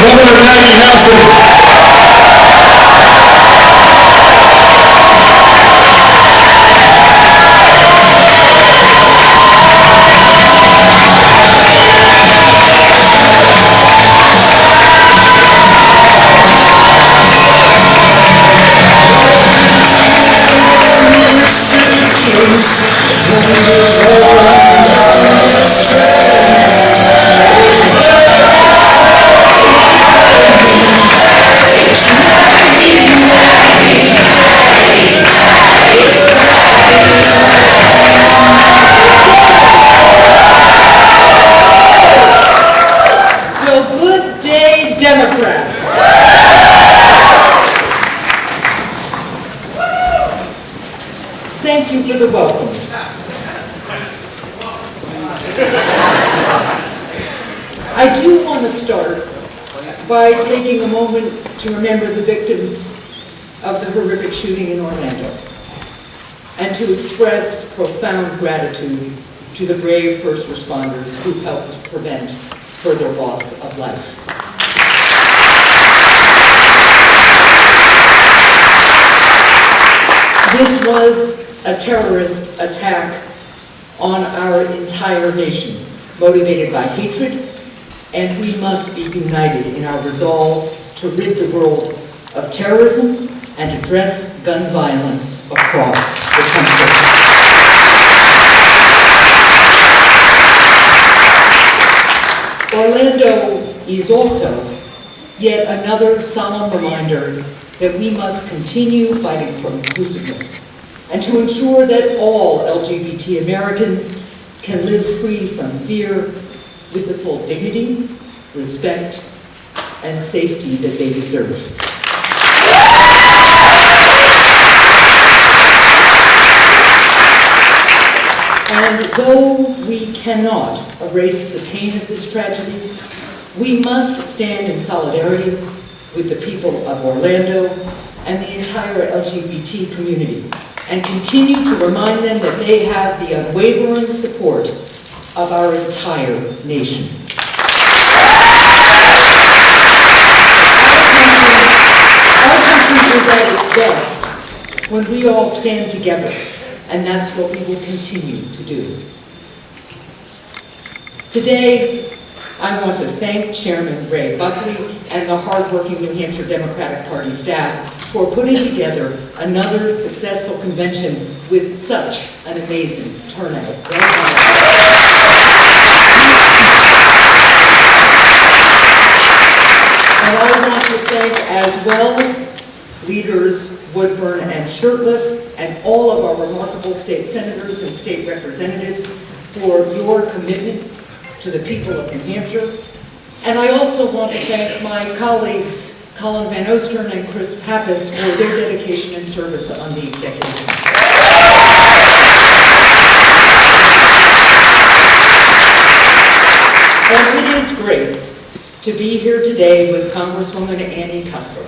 Governor Maggie. Thank you for the welcome. I do want to start by taking a moment to remember the victims of the horrific shooting in Orlando and to express profound gratitude to the brave first responders who helped prevent further loss of life. This was a terrorist attack on our entire nation, motivated by hatred, and we must be united in our resolve to rid the world of terrorism and address gun violence across the country. Orlando is also yet another solemn reminder that we must continue fighting for inclusiveness and to ensure that all LGBT Americans can live free from fear with the full dignity, respect, and safety that they deserve. And though we cannot erase the pain of this tragedy, we must stand in solidarity with the people of Orlando and the entire LGBT community, and continue to remind them that they have the unwavering support of our entire nation. Our country is at its best when we all stand together, and that's what we will continue to do. Today, I want to thank Chairman Ray Buckley and the hardworking New Hampshire Democratic Party staff for putting together another successful convention with such an amazing turnout. And I want to thank as well leaders Woodburn and Shurtleff and all of our remarkable state senators and state representatives for your commitment to the people of New Hampshire. And I also want to thank my colleagues Colin and Ostern and Pappas for their dedication and service on the executive council. And it is great to be here today with Congresswoman Annie Kuster.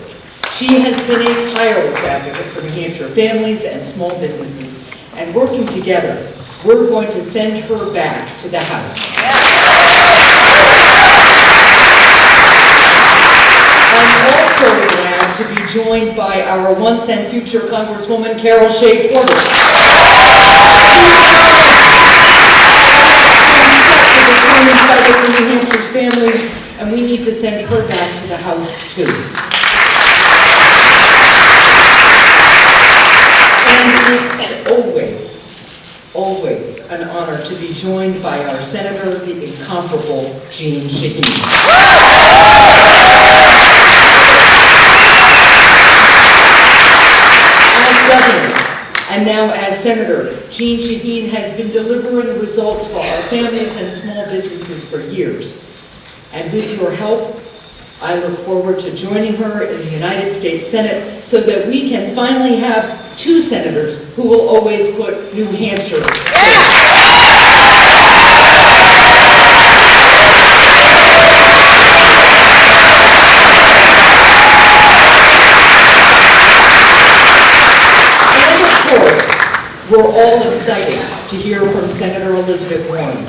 She has been a tireless advocate for New Hampshire families and small businesses, and working together, we're going to send her back to the House. I'm also glad to be joined by our once and future Congresswoman Carol Shea-Porter. Fighting for New Hampshire's families, and we need to send her back to the House too. And it's always an honor to be joined by our Senator, the incomparable Jeanne Shaheen. As Governor, and now as Senator, Jeanne Shaheen has been delivering results for our families and small businesses for years. And with your help, I look forward to joining her in the United States Senate so that we can finally have two senators who will always put New Hampshire first. And of course, we're all excited to hear from Senator Elizabeth Warren.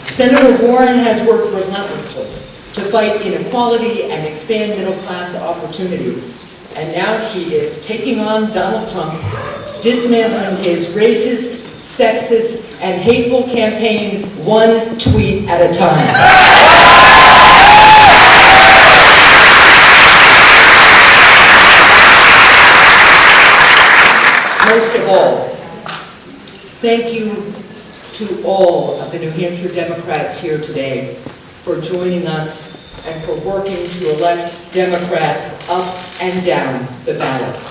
Senator Warren has worked relentlessly to fight inequality and expand middle-class opportunity. And now she is taking on Donald Trump, dismantling his racist, sexist, and hateful campaign one tweet at a time. Most of all, thank you to all of the New Hampshire Democrats here today for joining us and for working to elect Democrats up and down the ballot. One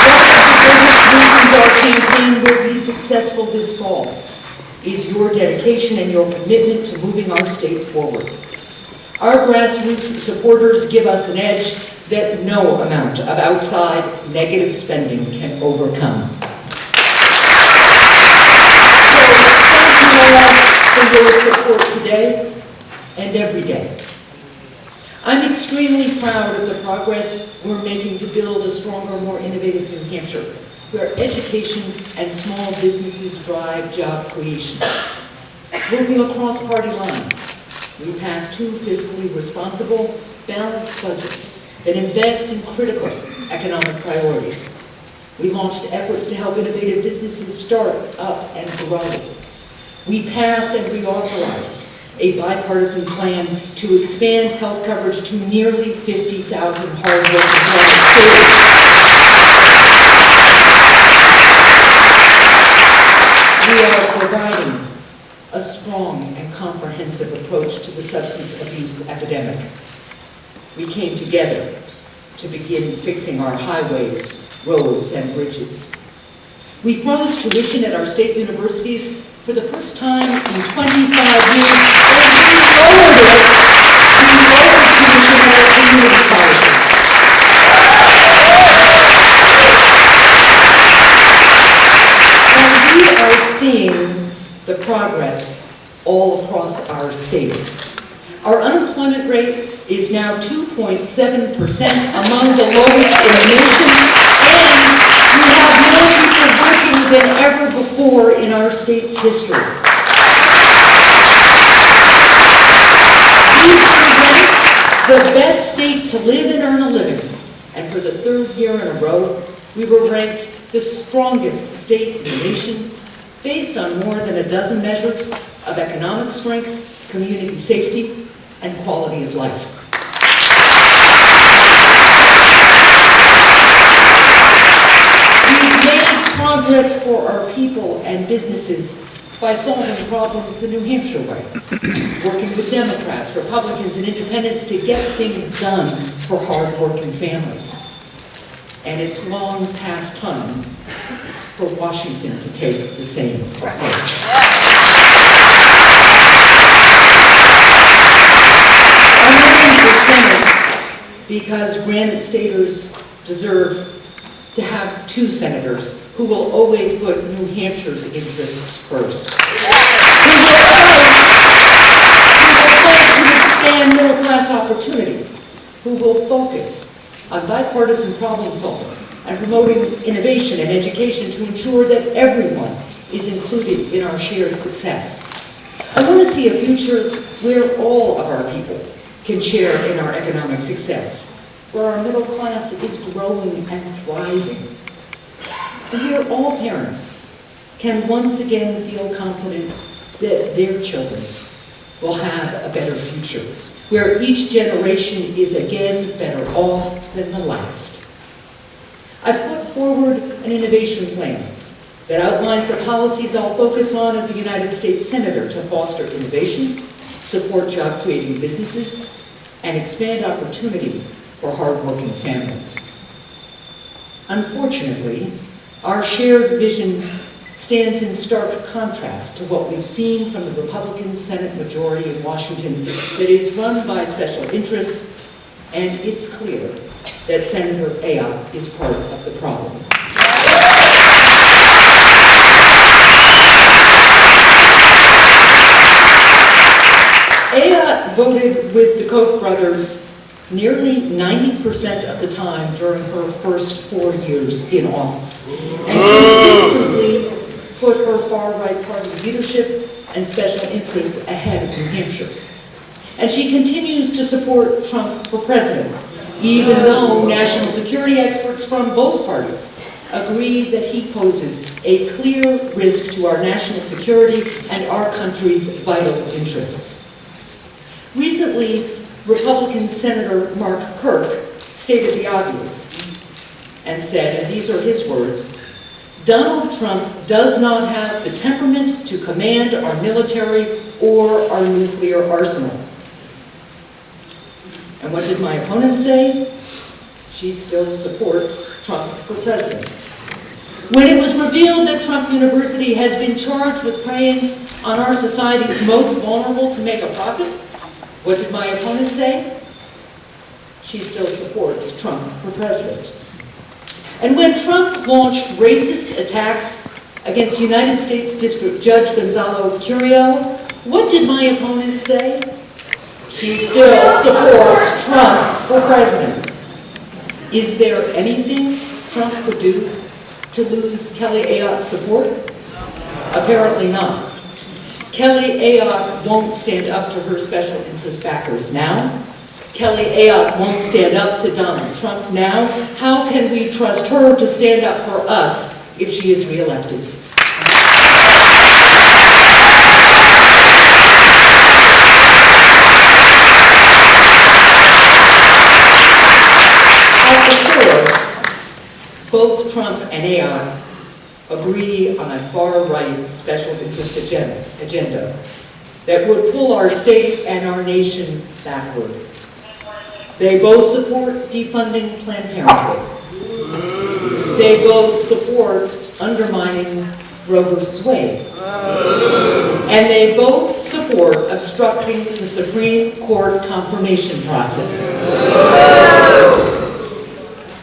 of the biggest reasons our campaign will be successful this fall is your dedication and your commitment to moving our state forward. Our grassroots supporters give us an edge that no amount of outside negative spending can overcome. So thank you all for your support today and every day. I'm extremely proud of the progress we're making to build a stronger, more innovative New Hampshire, where education and small businesses drive job creation. Working across party lines, we passed 2 fiscally responsible, balanced budgets that invest in critical economic priorities. We launched efforts to help innovative businesses start up and grow. We passed and reauthorized a bipartisan plan to expand health coverage to nearly 50,000 hard-working states. We are providing a strong and comprehensive approach to the substance abuse epidemic. We came together to begin fixing our highways, roads, and bridges. We froze tuition at our state universities for the first time in 25 years, and we lowered tuition at our community colleges. And we are seeing the progress all across our state. Our unemployment rate is now 2.7%, among the lowest in the nation, and we have more people working than ever before in our state's history. We were ranked the best state to live and earn a living, and for the 3rd year in a row, we were ranked the strongest state in the nation, based on more than a dozen measures of economic strength, community safety, and quality of life. We've made progress for our people and businesses by solving problems the New Hampshire way, working with Democrats, Republicans, and Independents to get things done for hard-working families. And it's long past time for Washington to take the same approach. I'm running for Senate because Granite Staters deserve to have 2 senators who will always put New Hampshire's interests first. Who will fight to expand middle-class opportunity. Who will focus on bipartisan problem solving and promoting innovation and education to ensure that everyone is included in our shared success. I want to see a future where all of our people can share in our economic success, where our middle class is growing and thriving, and where all parents can once again feel confident that their children will have a better future, where each generation is again better off than the last. I've put forward an innovation plan that outlines the policies I'll focus on as a United States Senator to foster innovation, support job-creating businesses, and expand opportunity for hard-working families. Unfortunately, our shared vision stands in stark contrast to what we've seen from the Republican Senate majority in Washington that is run by special interests, and it's clear that Senator Ayotte is part of the problem. Ayotte voted with the Koch brothers nearly 90% of the time during her first 4 years in office, and consistently put her far-right party leadership and special interests ahead of New Hampshire. And she continues to support Trump for president, even though national security experts from both parties agree that he poses a clear risk to our national security and our country's vital interests. Recently, Republican Senator Mark Kirk stated the obvious and said, and these are his words, "Donald Trump does not have the temperament to command our military or our nuclear arsenal." And what did my opponent say? She still supports Trump for president. When it was revealed that Trump University has been charged with preying on our society's most vulnerable to make a profit, what did my opponent say? She still supports Trump for president. And when Trump launched racist attacks against United States District Judge Gonzalo Curiel, what did my opponent say? She still supports Trump for president. Is there anything Trump could do to lose Kelly Ayotte's support? Apparently not. Kelly Ayotte won't stand up to her special interest backers now. Kelly Ayotte won't stand up to Donald Trump now. How can we trust her to stand up for us if she is reelected? Both Trump and Ayotte agree on a far-right special interest agenda that would pull our state and our nation backward. They both support defunding Planned Parenthood. They both support undermining Roe v. Wade. And they both support obstructing the Supreme Court confirmation process.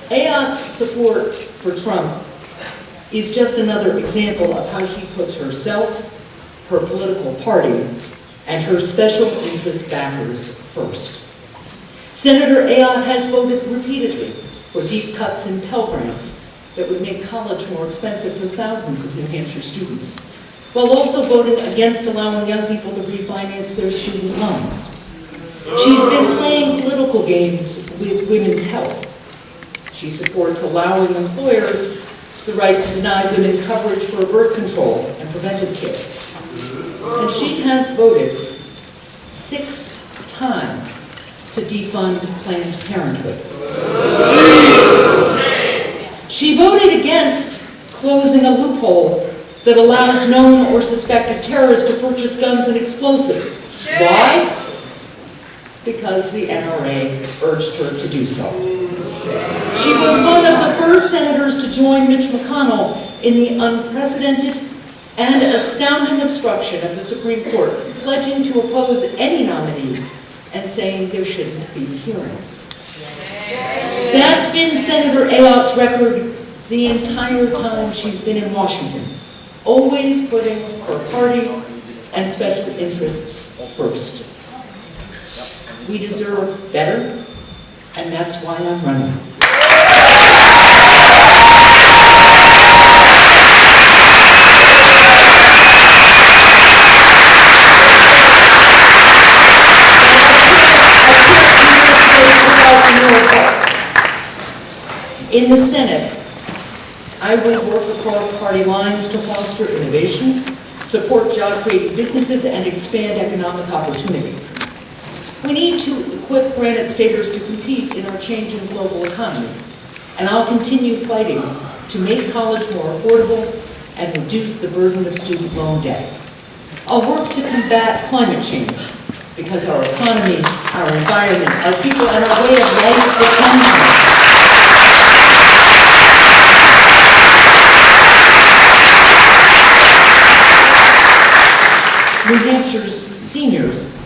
Ayotte's support for Trump is just another example of how she puts herself, her political party, and her special interest backers first. Senator Ayotte has voted repeatedly for deep cuts in Pell Grants that would make college more expensive for thousands of New Hampshire students, while also voting against allowing young people to refinance their student loans. She's been playing political games with women's health. She supports allowing employers the right to deny women coverage for birth control and preventive care. And she has voted 6 times to defund Planned Parenthood. She voted against closing a loophole that allows known or suspected terrorists to purchase guns and explosives. Why? Because the NRA urged her to do so. She was one of the first senators to join Mitch McConnell in the unprecedented and astounding obstruction of the Supreme Court, pledging to oppose any nominee and saying there shouldn't be hearings. That's been Senator Ayotte's record the entire time she's been in Washington, always putting her party and special interests first. We deserve better, and that's why I'm running. In the Senate, I will work across party lines to foster innovation, support job-creating businesses, and expand economic opportunity. We need to equip Granite Staters to compete in our changing global economy, and I'll continue fighting to make college more affordable and reduce the burden of student loan debt. I'll work to combat climate change, because our economy, our environment, our people, and our way of life depend on it. New Hampshire's seniors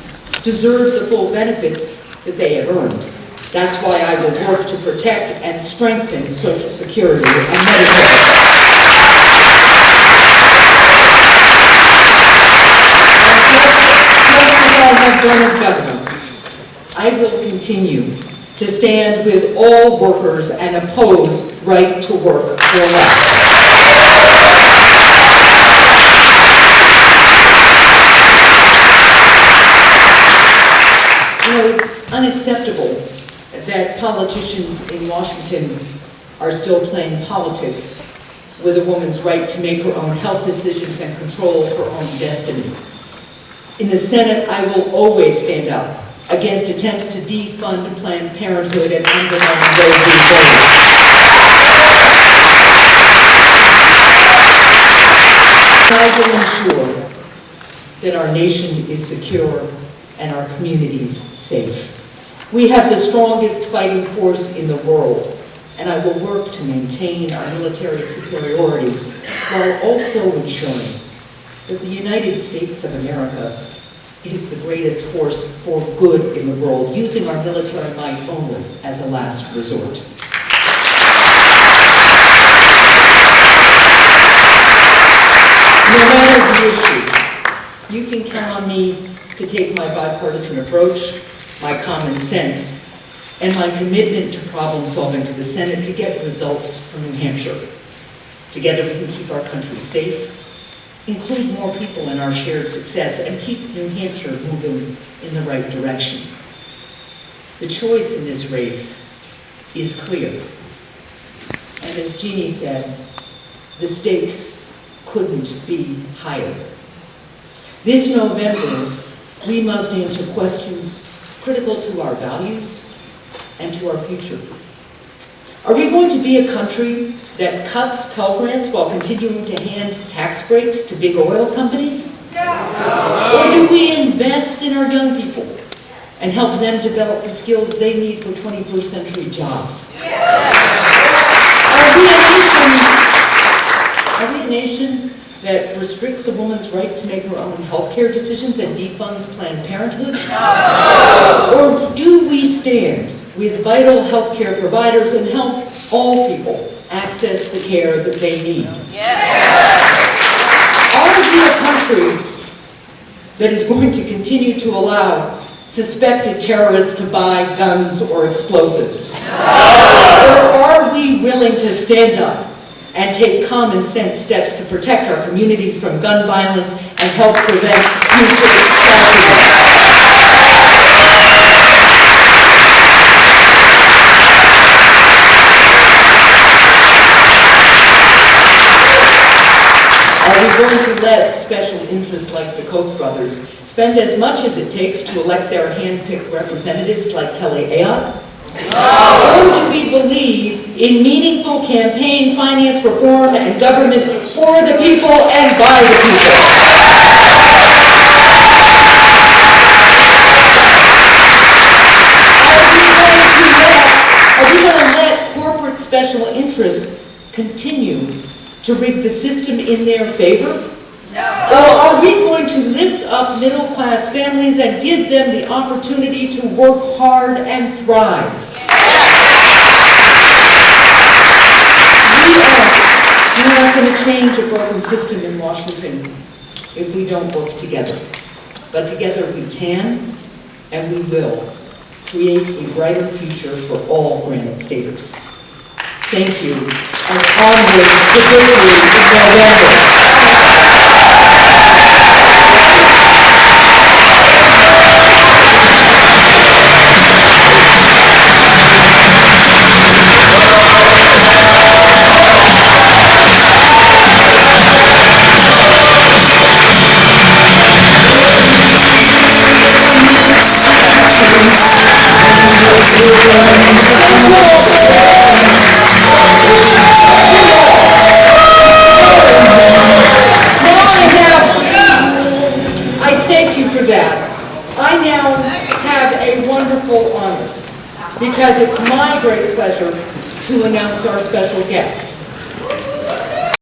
deserve the full benefits that they have earned. That's why I will work to protect and strengthen Social Security and Medicare. Just as I have done as governor, I will continue to stand with all workers and oppose right to work for less. unacceptable that politicians in Washington are still playing politics with a woman's right to make her own health decisions and control her own destiny. In the Senate, I will always stand up against attempts to defund Planned Parenthood and undermine Roe v. Wade. I will ensure that our nation is secure and our communities safe. We have the strongest fighting force in the world, and I will work to maintain our military superiority while also ensuring that the United States of America is the greatest force for good in the world, using our military might only as a last resort. No matter the issue, you can count on me to take my bipartisan approach, my common sense, and my commitment to problem solving to the Senate to get results from New Hampshire. Together we can keep our country safe, include more people in our shared success, and keep New Hampshire moving in the right direction. The choice in this race is clear. And as Jeannie said, the stakes couldn't be higher. This November, we must answer questions critical to our values and to our future. Are we going to be a country that cuts Pell Grants while continuing to hand tax breaks to big oil companies? Or do we invest in our young people and help them develop the skills they need for 21st century jobs? Are we a nation that restricts a woman's right to make her own health care decisions and defunds Planned Parenthood? Or do we stand with vital health care providers and help all people access the care that they need? Are we a country that is going to continue to allow suspected terrorists to buy guns or explosives? Or are we willing to stand up and take common sense steps to protect our communities from gun violence and help prevent future tragedies? Are we going to let special interests like the Koch brothers spend as much as it takes to elect their hand-picked representatives like Kelly Ayotte? Or do we believe in meaningful campaign finance reform and government for the people and by the people? Are we going to let corporate special interests continue to rig the system in their favor? Or are we going to lift up middle-class families and give them the opportunity to work hard and thrive? We're not going to change a broken system in Washington if we don't work together. But together we can and we will create a brighter future for all Granite Staters. Thank you, and onward to victory in November. I now have a wonderful honor because it's my great pleasure to announce our special guest.